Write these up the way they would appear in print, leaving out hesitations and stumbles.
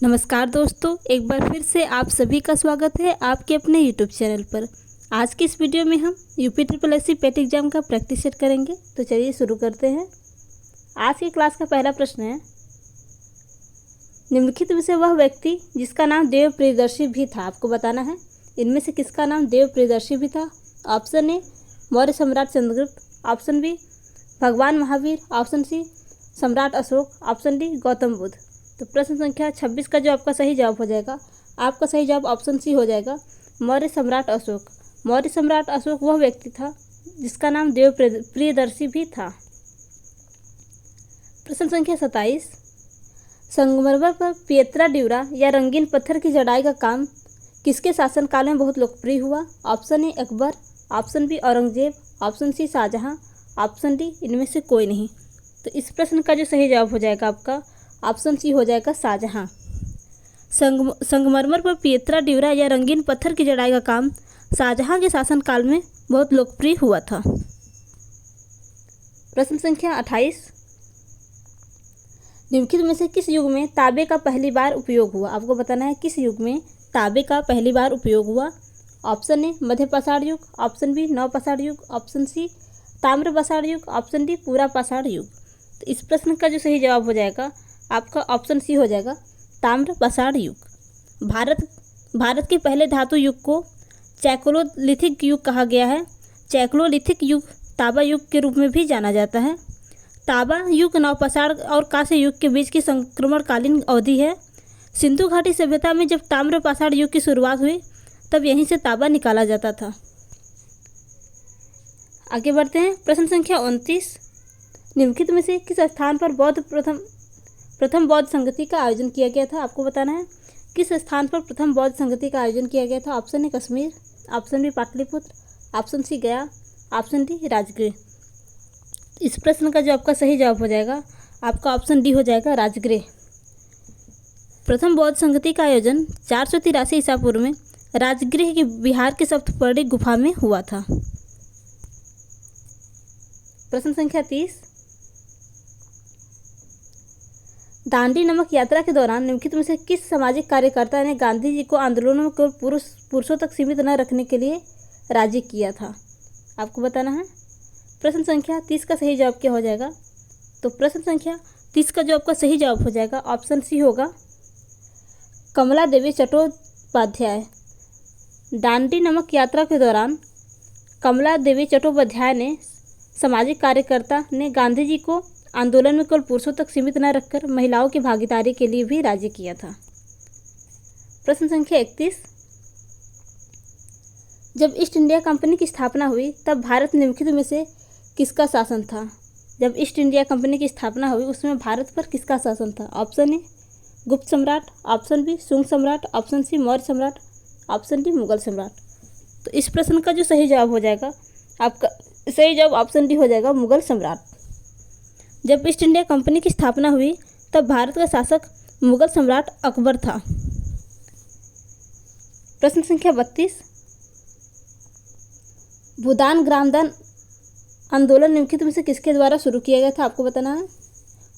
नमस्कार दोस्तों, एक बार फिर से आप सभी का स्वागत है आपके अपने यूट्यूब चैनल पर। आज की इस वीडियो में हम यूपी ट्रिपल एससी पेट एग्जाम का प्रैक्टिस सेट करेंगे। तो चलिए शुरू करते हैं। आज की क्लास का पहला प्रश्न है, निम्नलिखित में से वह व्यक्ति जिसका नाम देव प्रियदर्शी भी था, आपको बताना है इनमें से किसका नाम देव प्रियदर्शी भी था। ऑप्शन ए मौर्य सम्राट चंद्रगुप्त, ऑप्शन बी भगवान महावीर, ऑप्शन सी सम्राट अशोक, ऑप्शन डी गौतम बुद्ध। तो प्रश्न संख्या 26 का जो आपका सही जवाब हो जाएगा, आपका सही जवाब ऑप्शन सी हो जाएगा, मौर्य सम्राट अशोक। मौर्य सम्राट अशोक वह व्यक्ति था जिसका नाम देव प्रियदर्शी भी था। प्रश्न संख्या 27, संगमरमर पर पियत्रा ड्यूरा या रंगीन पत्थर की जड़ाई का काम किसके शासनकाल में बहुत लोकप्रिय हुआ। Option A Akbar, option B Aurangzeb, option C Shahjahan, option D इनमें से कोई नहीं। तो इस प्रश्न का जो सही जवाब हो जाएगा आपका ऑप्शन सी हो जाएगा, शाहजहां। संगमरमर पर पियत्रा ड्यूरा या रंगीन पत्थर की जड़ाई का काम शाहजहां के शासनकाल में बहुत लोकप्रिय हुआ था। प्रश्न संख्या 28, निम्नलिखित में से किस युग में तांबे का पहली बार उपयोग हुआ। आपको बताना है किस युग में तांबे का पहली बार उपयोग हुआ। ऑप्शन ए मध्य पाषाण युग, ऑप्शन बी नव पाषाण युग, ऑप्शन सी ताम्र पाषाण युग, ऑप्शन डी पूरा पाषाण युग। तो इस प्रश्न का जो सही जवाब हो जाएगा आपका ऑप्शन सी हो जाएगा, ताम्र पाषाण युग। भारत के पहले धातु युग को चैकोलोलिथिक युग कहा गया है। चैकोलोलिथिक युग तांबा युग के रूप में भी जाना जाता है। तांबा युग नवपाषाण और कांस्य युग के बीच की संक्रमणकालीन अवधि है। सिंधु घाटी सभ्यता में जब ताम्र पाषाण युग की शुरुआत हुई तब यहीं से तांबा निकाला जाता था। आगे बढ़ते हैं। प्रश्न संख्या 29, निम्नलिखित में से किस स्थान पर प्रथम बौद्ध संगति का आयोजन किया गया था। आपको बताना है किस स्थान पर प्रथम बौद्ध संगति का आयोजन किया गया था। Option A Kashmir, option B Pataliputra, option C Gaya, option D Rajgriha. इस प्रश्न का जो आपका सही जवाब हो जाएगा आपका ऑप्शन डी हो जाएगा, राजगृह। प्रथम बौद्ध संगति का आयोजन 483 ईसा पूर्व में राजगृह के बिहार के सप्तपर्णी गुफा में हुआ था। प्रश्न संख्या 30, दांडी नमक यात्रा के दौरान निम्नलिखित में से किस सामाजिक कार्यकर्ता ने गांधी जी को आंदोलनों में केवल पुरुषों तक सीमित न रखने के लिए राजी किया था। आपको बताना है। प्रश्न संख्या 30 का सही जवाब क्या हो जाएगा। तो प्रश्न संख्या 30 का जो आपका सही जवाब हो जाएगा ऑप्शन सी होगा, कमला देवी चट्टोपाध्याय। दांडी नमक यात्रा के दौरान कमला देवी चट्टोपाध्याय ने सामाजिक कार्यकर्ता ने गांधी जी को आंदोलन में केवल पुरुषों तक सीमित न रखकर महिलाओं की भागीदारी के लिए भी राजी किया था। प्रश्न संख्या 31, जब ईस्ट इंडिया कंपनी की स्थापना हुई तब भारत निम्नलिखित में से किसका शासन था। जब ईस्ट इंडिया कंपनी की स्थापना हुई उसमें भारत पर किसका शासन था। ऑप्शन ए गुप्त सम्राट, ऑप्शन बी शुंग सम्राट, ऑप्शन सी मौर्य सम्राट, ऑप्शन डी मुगल सम्राट। तो इस प्रश्न का जो सही जवाब हो जाएगा आपका सही जवाब ऑप्शन डी हो जाएगा, मुगल सम्राट। जब ईस्ट इंडिया कंपनी की स्थापना हुई तब भारत का शासक मुगल सम्राट अकबर था। प्रश्न संख्या 32, भूदान ग्रामदान आंदोलन निम्नलिखित में से किसके द्वारा शुरू किया गया था। आपको बताना है।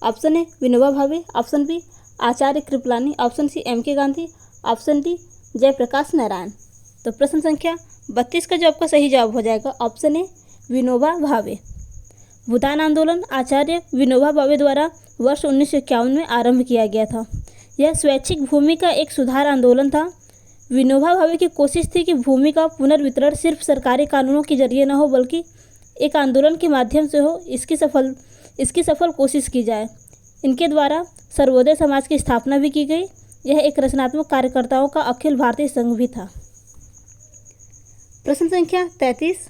ऑप्शन ए Vinoba Bhave, option B Acharya Kripalani, option C M के गांधी, ऑप्शन डी जयप्रकाश नारायण। तो प्रश्न संख्या 32 का जो आपका सही जवाब हो जाएगा ऑप्शन ए विनोबा भावे। भूदान आंदोलन आचार्य विनोबा भावे द्वारा वर्ष 1951 में आरंभ किया गया था। यह स्वैच्छिक भूमि का एक सुधार आंदोलन था। विनोबा भावे की कोशिश थी कि भूमि का पुनर्वितरण सिर्फ सरकारी कानूनों के जरिए न हो बल्कि एक आंदोलन के माध्यम से हो। इसकी सफल कोशिश की जाए। इनके द्वारा सर्वोदय समाज की स्थापना भी की गई। यह एक रचनात्मक कार्यकर्ताओं का अखिल भारतीय संघ भी था। प्रश्न संख्या 33,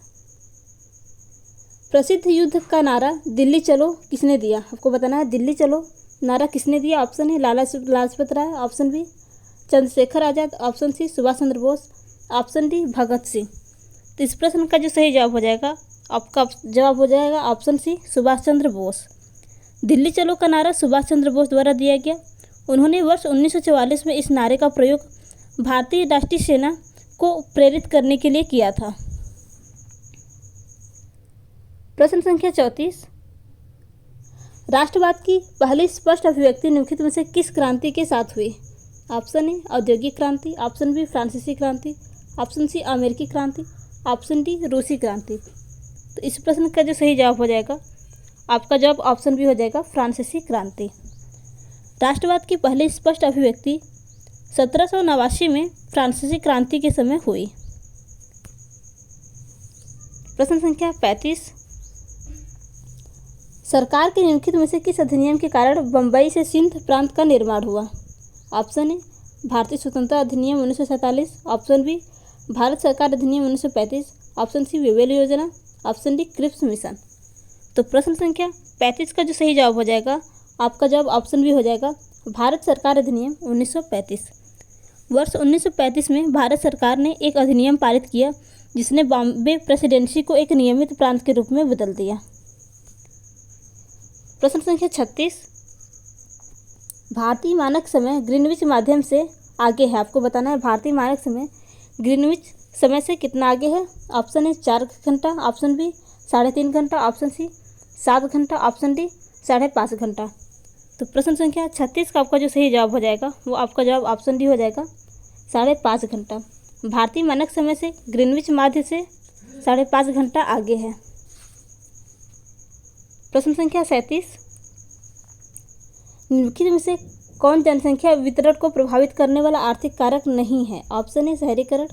प्रसिद्ध युद्ध का नारा दिल्ली चलो किसने दिया। आपको बताना है दिल्ली चलो नारा किसने दिया। Option A Lala Lajpat Rai, option B Chandrashekhar Azad, option C Subhash Chandra Bose, option D Bhagat Singh. तो इस प्रश्न का जो सही जवाब हो जाएगा आपका जवाब हो जाएगा ऑप्शन सी सुभाष चंद्र बोस। दिल्ली चलो का नारा सुभाष चंद्र बोस द्वारा दिया गया। उन्होंने वर्ष 1944 में इस नारे का प्रयोग भारतीय राष्ट्रीय सेना को प्रेरित करने के लिए किया था। प्रश्न संख्या 34, राष्ट्रवाद की पहली स्पष्ट अभिव्यक्ति निम्नलिखित में से किस क्रांति के साथ हुई। ऑप्शन ए औद्योगिक क्रांति, ऑप्शन बी फ्रांसीसी क्रांति, ऑप्शन सी अमेरिकी क्रांति, ऑप्शन डी रूसी क्रांति। तो इस प्रश्न का जो सही जवाब हो जाएगा, आपका जवाब ऑप्शन बी हो जाएगा, फ्रांसीसी क्रांति। राष्ट्रवाद की पहली स्पष्ट अभिव्यक्ति 1789 में फ्रांसीसी क्रांति के समय हुई। प्रश्न संख्या 35, सरकार के निम्नलिखित में से किस अधिनियम के कारण बम्बई से सिंध प्रांत का निर्माण हुआ? ऑप्शन ए भारतीय स्वतंत्रता अधिनियम 1947, ऑप्शन बी भारत सरकार अधिनियम 1935, ऑप्शन सी वेवेल योजना, ऑप्शन डी क्रिप्स मिशन। तो प्रश्न संख्या 35 का जो सही जवाब हो जाएगा, आपका जवाब ऑप्शन बी हो जाएगा, भारत सरकार अधिनियम 1935। वर्ष 1935 में भारत सरकार ने एक अधिनियम पारित किया जिसने बॉम्बे प्रेसिडेंसी को एक नियमित प्रांत के रूप में बदल दिया। प्रश्न संख्या 36, भारतीय मानक समय ग्रीनविच माध्यम से आगे है। आपको बताना है भारतीय मानक समय ग्रीनविच समय से कितना आगे है। ऑप्शन ए 4 घंटा, ऑप्शन बी 3.5 घंटा, ऑप्शन सी 7 घंटा, ऑप्शन डी 5.5 घंटा। तो प्रश्न संख्या 36 का आपका जो सही जवाब हो जाएगा वो आपका जवाब ऑप्शन डी हो जाएगा, 5.5 घंटा। भारतीय मानक समय से ग्रीनविच माध्य से 5.5 घंटा आगे है। प्रश्न संख्या 37, निम्नलिखित में से कौन जनसंख्या वितरण को प्रभावित करने वाला आर्थिक कारक नहीं है? ऑप्शन ए शहरीकरण,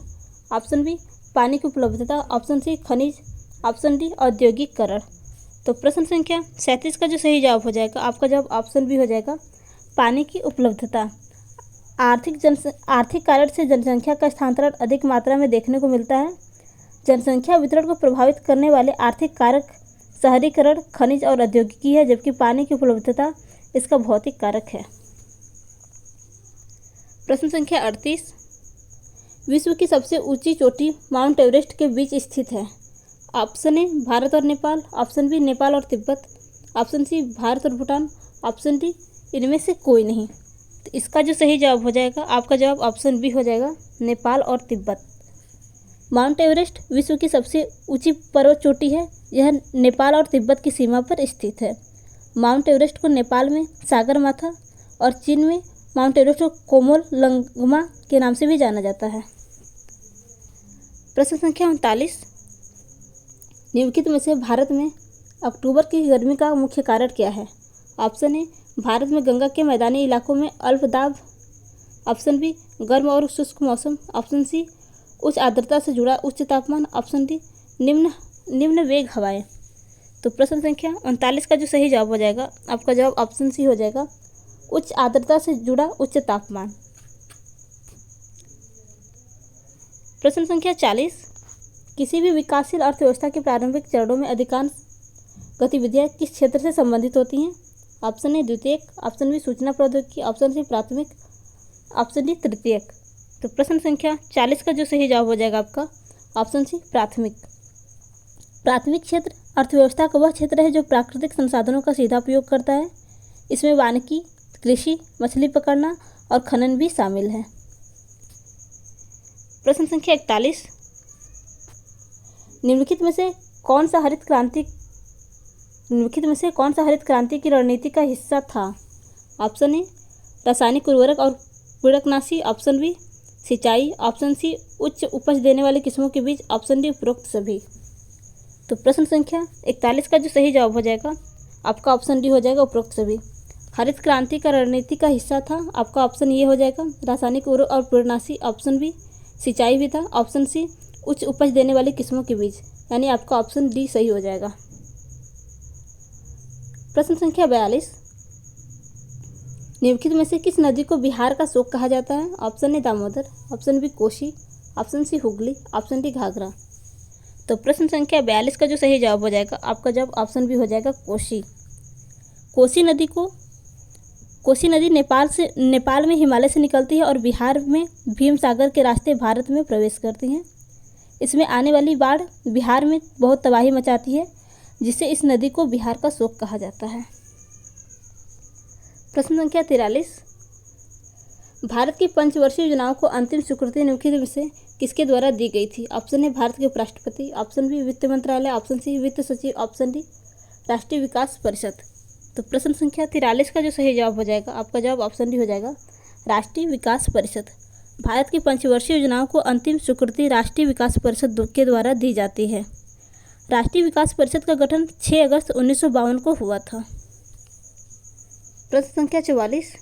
ऑप्शन बी पानी की उपलब्धता, ऑप्शन सी खनिज, ऑप्शन डी औद्योगिकरण। तो प्रश्न संख्या 37 का जो सही जवाब हो जाएगा, आपका जवाब ऑप्शन बी हो जाएगा, पानी की उपलब्धता। आर्थिक कारण से जनसंख्या का स्थानांतरण अधिक मात्रा में देखने को मिलता है। जनसंख्या वितरण को प्रभावित करने वाले आर्थिक कारक शहरीकरण, खनिज और औद्योगिकी है, जबकि पानी की उपलब्धता इसका भौतिक कारक है। प्रश्न संख्या 38, विश्व की सबसे ऊंची चोटी माउंट एवरेस्ट के बीच स्थित है। ऑप्शन ए भारत और नेपाल, ऑप्शन बी नेपाल और तिब्बत, ऑप्शन सी भारत और भूटान, ऑप्शन डी इनमें से कोई नहीं। तो इसका जो सही जवाब हो जाएगा, आपका जवाब ऑप्शन बी हो जाएगा, नेपाल और तिब्बत। माउंट एवरेस्ट विश्व की सबसे ऊंची पर्वत चोटी है। यह नेपाल और तिब्बत की सीमा पर स्थित है। माउंट एवरेस्ट को नेपाल में सागरमाथा और चीन में माउंट एवरेस्ट को कोमोलंगमा के नाम से भी जाना जाता है। प्रश्न संख्या 39, निम्नलिखित में से भारत में अक्टूबर की गर्मी का मुख्य कारण क्या है? ऑप्शन ए भारत में गंगा के मैदानी इलाकों में अल्प दाब, ऑप्शन बी गर्म और शुष्क मौसम, ऑप्शन सी उच्च आर्द्रता से जुड़ा उच्च तापमान, ऑप्शन डी निम्न वेग हवाएं। तो प्रश्न संख्या 39 का जो सही जवाब हो जाएगा, आपका जवाब ऑप्शन सी हो जाएगा, उच्च आर्द्रता से जुड़ा उच्च तापमान। प्रश्न संख्या 40, किसी भी विकासशील अर्थव्यवस्था के प्रारंभिक चरणों में अधिकांश गतिविधियां किस क्षेत्र से संबंधित होती हैं? ऑप्शन ए द्वितीयक, ऑप्शन बी सूचना प्रौद्योगिकी, ऑप्शन सी प्राथमिक, ऑप्शन डी तृतीयक। तो प्रश्न संख्या 40 का जो सही जवाब हो जाएगा आपका ऑप्शन सी प्राथमिक। प्राथमिक क्षेत्र अर्थव्यवस्था का वह क्षेत्र है जो प्राकृतिक संसाधनों का सीधा उपयोग करता है। इसमें वानिकी, कृषि, मछली पकड़ना और खनन भी शामिल है। प्रश्न संख्या 41, निम्नलिखित में से कौन सा हरित क्रांति की रणनीति का हिस्सा था? ऑप्शन ए रासायनिक उर्वरक और पीड़कनाशी, ऑप्शन बी सिंचाई, ऑप्शन सी उच्च उपज देने वाली किस्मों के बीज, ऑप्शन डी उपरोक्त सभी। तो प्रश्न संख्या 41 का जो सही जवाब हो जाएगा, आपका ऑप्शन डी हो जाएगा, उपरोक्त सभी। हरित क्रांति का रणनीति का हिस्सा था, आपका ऑप्शन ये हो जाएगा, रासायनिक उर्वरक और पीड़कनाशी, ऑप्शन बी सिंचाई भी था, ऑप्शन सी उच्च उपज देने वाली किस्मों के बीज, यानी आपका ऑप्शन डी सही हो जाएगा। प्रश्न संख्या 42, निम्नलिखित में से किस नदी को बिहार का शोक कहा जाता है? Option A Damodar, option B Kosi, option C Hooghly, option D Ghaghara. तो प्रश्न संख्या 42 का जो सही जवाब हो जाएगा, आपका जवाब ऑप्शन बी हो जाएगा, कोसी। कोसी नदी नेपाल में हिमालय से निकलती है और बिहार में भीम सागर के रास्ते भारत में प्रवेश करती हैं। इसमें आने वाली बाढ़ बिहार में बहुत तबाही मचाती है, जिससे इस नदी को बिहार का शोक कहा जाता है। प्रश्न संख्या 43, भारत की पंचवर्षीय योजनाओं को अंतिम स्वीकृति निम्नलिखित में से किसके द्वारा दी गई थी? ऑप्शन ए भारत के उपराष्ट्रपति, ऑप्शन बी वित्त मंत्रालय, ऑप्शन सी वित्त सचिव, ऑप्शन डी राष्ट्रीय विकास परिषद। तो प्रश्न संख्या 43 का जो सही जवाब हो जाएगा, आपका जवाब ऑप्शन डी हो जाएगा, राष्ट्रीय विकास परिषद। भारत की पंचवर्षीय योजनाओं को अंतिम स्वीकृति राष्ट्रीय विकास परिषद के द्वारा दी जाती है। राष्ट्रीय विकास परिषद का गठन 6 अगस्त 1952 को हुआ था। प्रश्न संख्या 44।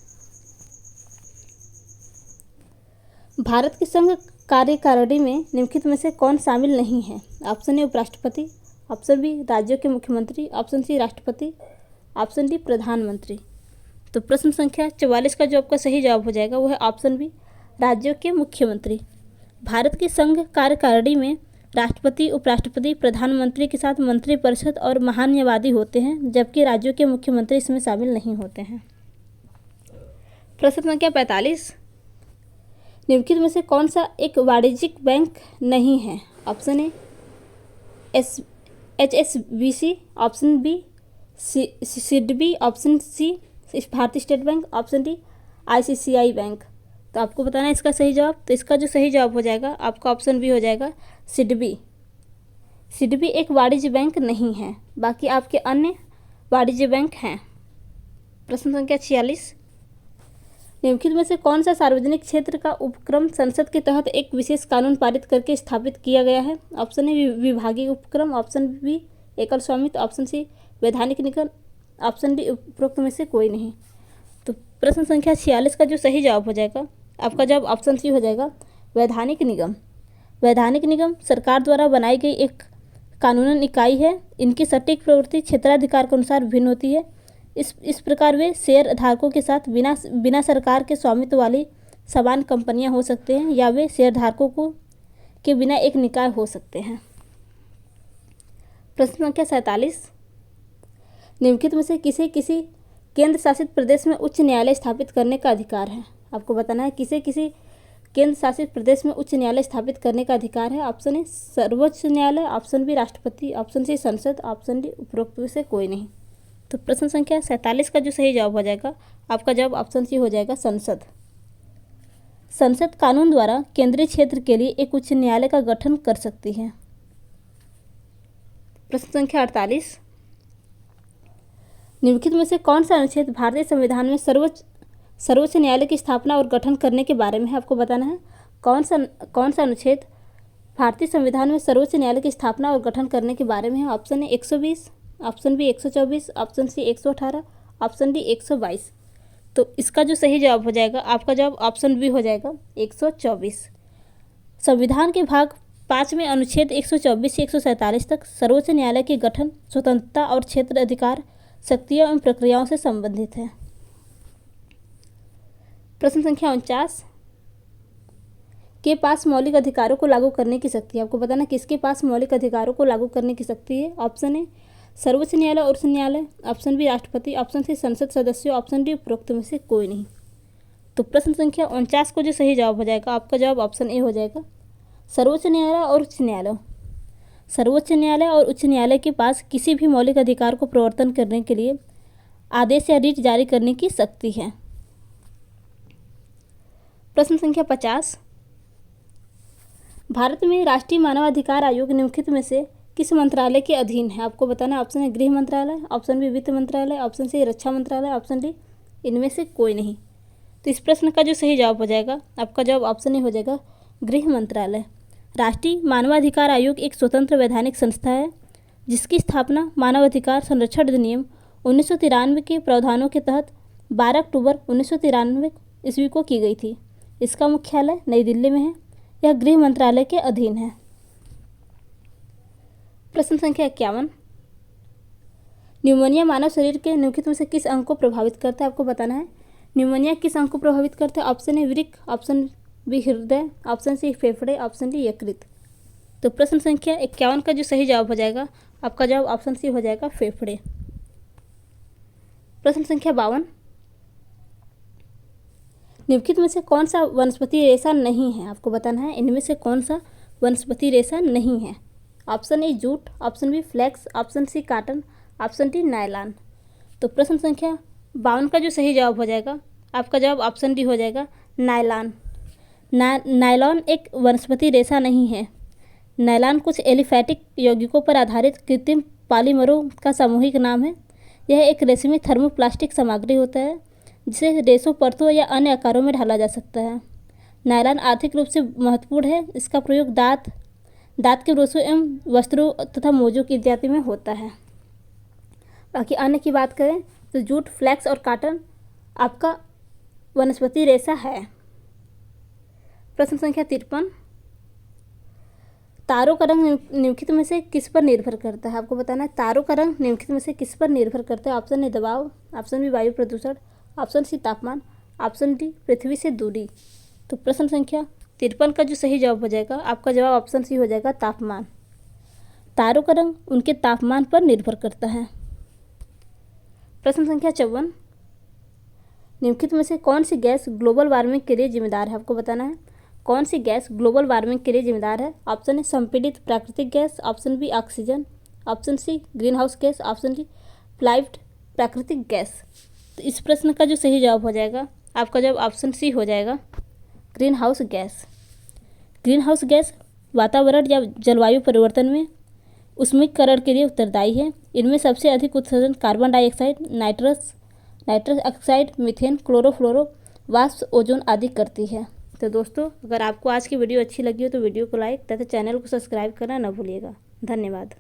भारत की संघ कार्यकारिणी में निम्नलिखित में से कौन शामिल नहीं है? ऑप्शन ए उपराष्ट्रपति, ऑप्शन बी राज्यों के मुख्यमंत्री, ऑप्शन सी राष्ट्रपति, ऑप्शन डी प्रधानमंत्री। तो प्रश्न संख्या 44 का जो आपका सही जवाब हो जाएगा वो है ऑप्शन बी राज्यों के मुख्यमंत्री। भारत की संघ कार्यकारिणी में राष्ट्रपति, उपराष्ट्रपति, प्रधानमंत्री के साथ मंत्रिपरिषद और महान्यायवादी होते हैं, जबकि राज्यों के मुख्यमंत्री इसमें शामिल नहीं होते हैं। प्रश्न संख्या 45। निम्नलिखित में से कौन सा एक वाणिज्यिक बैंक नहीं है? Option A HSBC, option B SIDBI, option C Bharatiya State Bank, option D ICICI bank. तो आपको बताना है इसका सही जवाब। तो इसका जो सही जवाब हो जाएगा आपका ऑप्शन बी हो जाएगा सिडबी। सिडबी एक वाणिज्य बैंक नहीं है, बाकी आपके अन्य वाणिज्य बैंक हैं। प्रश्न संख्या 46। निम्नलिखित में से कौन सा सार्वजनिक क्षेत्र का उपक्रम संसद के तहत एक विशेष कानून पारित करके स्थापित किया गया है? ऑप्शन ए विभागीय उपक्रम, ऑप्शन बी एकल स्वामित्व, ऑप्शन सी वैधानिक निगम, ऑप्शन डी उपरोक्त में से कोई नहीं। तो प्रश्न संख्या 46 का जो सही जवाब हो जाएगा आपका जवाब ऑप्शन सी हो जाएगा वैधानिक निगम। वैधानिक निगम सरकार द्वारा बनाई गई एक कानूनन इकाई है। इनकी सटीक प्रवृत्ति क्षेत्राधिकार के अनुसार भिन्न होती है। इस प्रकार वे शेयर धारकों के साथ बिना सरकार के स्वामित्व वाली समान कंपनियां हो सकते हैं, या वे शेयर धारकों के बिना एक निकाय हो सकते हैं। प्रश्न संख्या 47। निम्नलिखित में से किसी केंद्र शासित प्रदेश में उच्च न्यायालय स्थापित करने का अधिकार है? आपको बताना है किसी केंद्र शासित प्रदेश में उच्च न्यायालय स्थापित करने का अधिकार है। ऑप्शन ए सर्वोच्च न्यायालय, ऑप्शन बी राष्ट्रपति, ऑप्शन सी संसद, ऑप्शन डी उपरोक्त में से कोई नहीं। तो प्रश्न संख्या 47 का जो सही जवाब हो जाएगा आपका जवाब ऑप्शन सी हो जाएगा संसद। संसद कानून द्वारा केंद्रीय क्षेत्र के लिए एक उच्च न्यायालय का गठन कर सकती है। प्रश्न संख्या 48। निम्नलिखित में से कौन सा अनुच्छेद भारतीय संविधान में सर्वोच्च न्यायालय की स्थापना और गठन करने के बारे में है? आपको बताना है कौन सा अनुच्छेद भारतीय संविधान में सर्वोच्च न्यायालय की स्थापना और गठन करने के बारे में है। Option A 120, option B 124, option C 118, option D 122। तो इसका जो सही जवाब हो जाएगा आपका जवाब ऑप्शन बी हो जाएगा 124। संविधान के भाग 5 में अनुच्छेद 124 से 147 तक सर्वोच्च न्यायालय के गठन, स्वतंत्रता और क्षेत्र अधिकार, शक्तियों एवं प्रक्रियाओं से संबंधित है। प्रश्न संख्या 49। के पास मौलिक अधिकारों को लागू करने की शक्ति है? आपको बताना किसके पास मौलिक अधिकारों को लागू करने की शक्ति है। ऑप्शन ए सर्वोच्च न्यायालय और उच्च न्यायालय, ऑप्शन बी राष्ट्रपति, ऑप्शन सी संसद सदस्यों, ऑप्शन डी उपरोक्त में से कोई नहीं। तो प्रश्न संख्या 49 को जो सही जवाब हो जाएगा आपका जवाब ऑप्शन ए हो जाएगा सर्वोच्च न्यायालय और उच्च न्यायालय। सर्वोच्च न्यायालय और उच्च न्यायालय के पास किसी भी मौलिक अधिकार को प्रवर्तन करने के लिए आदेश या रिट जारी करने की शक्ति है। प्रश्न संख्या 50। भारत में राष्ट्रीय मानवाधिकार आयोग निम्नलिखित में से किस मंत्रालय के अधीन है? आपको बताना है ऑप्शन ए गृह मंत्रालय, ऑप्शन बी वित्त मंत्रालय, ऑप्शन सी रक्षा मंत्रालय, ऑप्शन डी इनमें से कोई नहीं। तो इस प्रश्न का जो सही जवाब हो जाएगा आपका जवाब ऑप्शन ए हो जाएगा गृह मंत्रालय। राष्ट्रीय मानवाधिकार आयोग एक स्वतंत्र वैधानिक संस्था है जिसकी स्थापना मानवाधिकार संरक्षण अधिनियम 1993 के प्रावधानों के तहत 12 अक्टूबर 1993 ईस्वी को की गई थी। इसका मुख्यालय नई दिल्ली में है। यह गृह मंत्रालय के अधीन है। प्रश्न संख्या 51। न्यूमोनिया मानव शरीर के निम्नलिखित में से किस अंग को प्रभावित करता है? आपको बताना है न्यूमोनिया किस अंग को प्रभावित करता है। ऑप्शन ए वृक्क, ऑप्शन बी हृदय, ऑप्शन सी फेफड़े, ऑप्शन डी यकृत। तो प्रश्न संख्या 51 का जो सही जवाब हो जाएगा आपका जवाब ऑप्शन सी हो जाएगा फेफड़े। प्रश्न संख्या 52। निम्नलिखित में से कौन सा वनस्पति रेशा नहीं है? आपको बताना है इनमें से कौन सा वनस्पति रेशा नहीं है। Option A jute, option B flax, option C cotton, option D nylon. तो प्रश्न संख्या 52 का जो सही जवाब हो जाएगा आपका जवाब ऑप्शन डी हो जाएगा नायलॉन। नायलॉन एक वनस्पति रेशा नहीं है। नायलॉन कुछ एलिफैटिक यौगिकों पर आधारित कृत्रिम पॉलीमरों का सामूहिक नाम है। यह एक रेशमी थर्मोप्लास्टिक सामग्री होता है जिसे रेशों, परतों या अन्य आकारों में ढाला जा सकता है। नायलॉन आर्थिक रूप से महत्वपूर्ण है। इसका प्रयोग दांत के ब्रशों एवं वस्त्रों तथा मोजों की इत्यादि में होता है। बाकी अन्य की बात करें तो जूट, फ्लैक्स और कॉटन आपका वनस्पति रेशा है। प्रश्न संख्या 53, तारों का रंग निम्नलिखित में से किस पर निर्भर करता है? आपको बताना है तारों का रंग निम्नलिखित में से किस पर निर्भर करता है? ऑप्शन ए दबाव, ऑप्शन बी वायु प्रदूषण, ऑप्शन सी तापमान, ऑप्शन डी पृथ्वी से दूरी। तो प्रश्न संख्या 53 का जो सही जवाब हो जाएगा, आपका जवाब ऑप्शन सी हो जाएगा, तापमान। तारों का रंग उनके तापमान पर निर्भर करता है। प्रश्न संख्या 54, निम्नलिखित में से कौन सी गैस ग्लोबल वार्मिंग के लिए जिम्मेदार है? आपको बताना है कौन सी गैस ग्लोबल वार्मिंग के लिए जिम्मेदार है। ऑप्शन ए संपीड़ित प्राकृतिक gas, option B oxygen, option C greenhouse gas, option D फ्लाइव्ड प्राकृतिक गैस। तो इस प्रश्न का जो सही जवाब हो जाएगा, आपका जवाब ऑप्शन सी हो जाएगा, green house gas. Green house gas वातावरण या जलवायु परिवर्तन में ऊष्मीकरण के लिए उत्तरदायी है। इनमें सबसे अधिक उत्सर्जन carbon dioxide, nitrous oxide, methane, chlorofluoro वाष्प, ओजोन आदि करती है। तो दोस्तों, अगर आपको आज की वीडियो अच्छी लगी हो तो वीडियो को लाइक तथा चैनल को सब्सक्राइब करना न भूलिएगा। धन्यवाद।